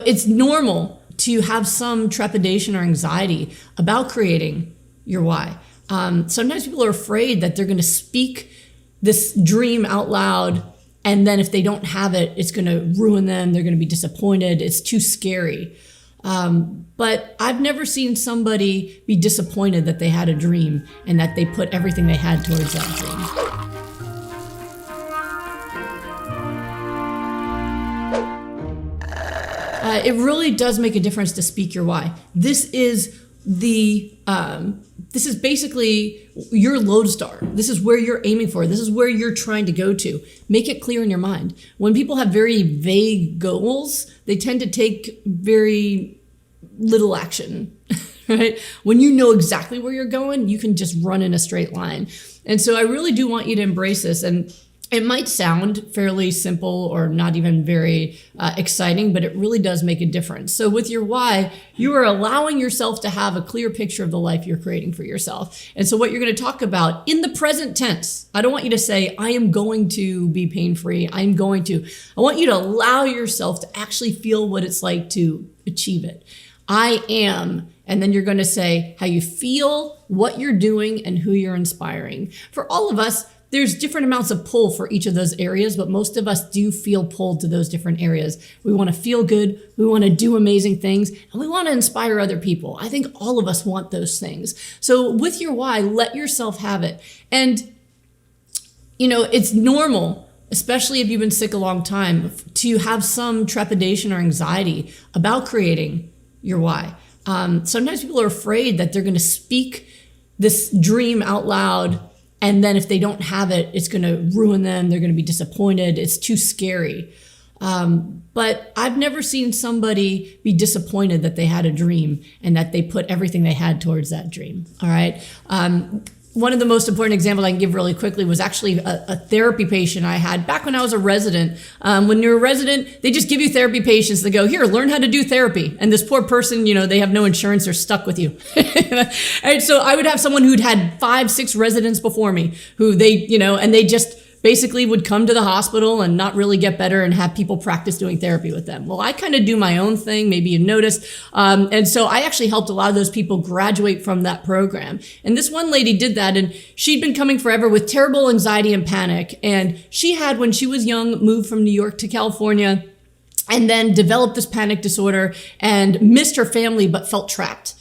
it's normal to have some trepidation or anxiety about creating your why. Sometimes people are afraid that they're going to speak this dream out loud, and then if they don't have it, it's going to ruin them. They're going to be disappointed. It's too scary. But I've never seen somebody be disappointed that they had a dream and that they put everything they had towards that dream. It really does make a difference to speak your why. This is basically your lodestar. This is where you're aiming for. This is where you're trying to go to. Make it clear in your mind. When people have very vague goals, they tend to take very little action, right? When you know exactly where you're going, you can just run in a straight line. And so I really do want you to embrace this. And it might sound fairly simple or not even very exciting, but it really does make a difference. So with your why, you are allowing yourself to have a clear picture of the life you're creating for yourself. And so what you're going to talk about in the present tense, I don't want you to say, I am going to be pain-free. I want you to allow yourself to actually feel what it's like to achieve it. I am. And then you're going to say how you feel, what you're doing, and who you're inspiring. For all of us, there's different amounts of pull for each of those areas, but most of us do feel pulled to those different areas. We want to feel good, we want to do amazing things, and we want to inspire other people. I think all of us want those things. So with your why, let yourself have it. And, it's normal, especially if you've been sick a long time, to have some trepidation or anxiety about creating your why. Sometimes people are afraid that they're going to speak this dream out loud, and then if they don't have it, it's going to ruin them. They're going to be disappointed. It's too scary. But I've never seen somebody be disappointed that they had a dream and that they put everything they had towards that dream. All right. One of the most important examples I can give really quickly was actually a therapy patient I had back when I was a resident. When you're a resident, they just give you therapy patients. They go, here, learn how to do therapy. And this poor person, they have no insurance. They're stuck with you. And so I would have someone who'd had 5-6 residents before me who and they just basically would come to the hospital and not really get better and have people practice doing therapy with them. Well, I kind of do my own thing. Maybe you noticed. And so I actually helped a lot of those people graduate from that program. And this one lady did that, and she'd been coming forever with terrible anxiety and panic. And she had, when she was young, moved from New York to California and then developed this panic disorder and missed her family, but felt trapped.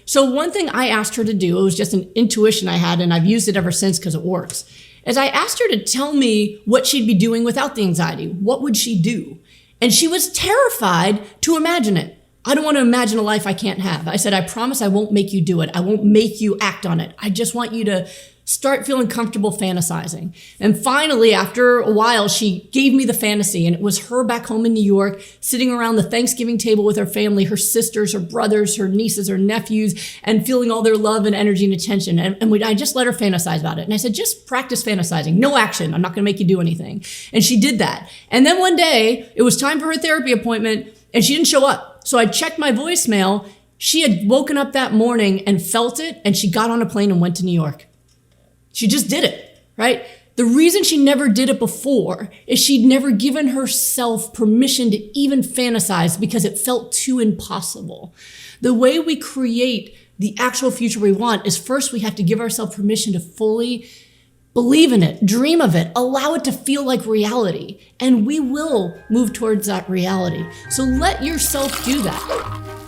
So one thing I asked her to do, it was just an intuition I had, and I've used it ever since because it works, is I asked her to tell me what she'd be doing without the anxiety. What would she do? And she was terrified to imagine it. I don't want to imagine a life I can't have. I said, I promise I won't make you do it. I won't make you act on it. I just want you to start feeling comfortable fantasizing. And finally, after a while, she gave me the fantasy, and it was her back home in New York, sitting around the Thanksgiving table with her family, her sisters, her brothers, her nieces, her nephews, and feeling all their love and energy and attention. And I just let her fantasize about it. And I said, just practice fantasizing. No action. I'm not going to make you do anything. And she did that. And then one day, it was time for her therapy appointment, and she didn't show up. So I checked my voicemail. She had woken up that morning and felt it, and she got on a plane and went to New York. She just did it, right? The reason she never did it before is she'd never given herself permission to even fantasize because it felt too impossible. The way we create the actual future we want is first we have to give ourselves permission to fully believe in it, dream of it, allow it to feel like reality, and we will move towards that reality. So let yourself do that.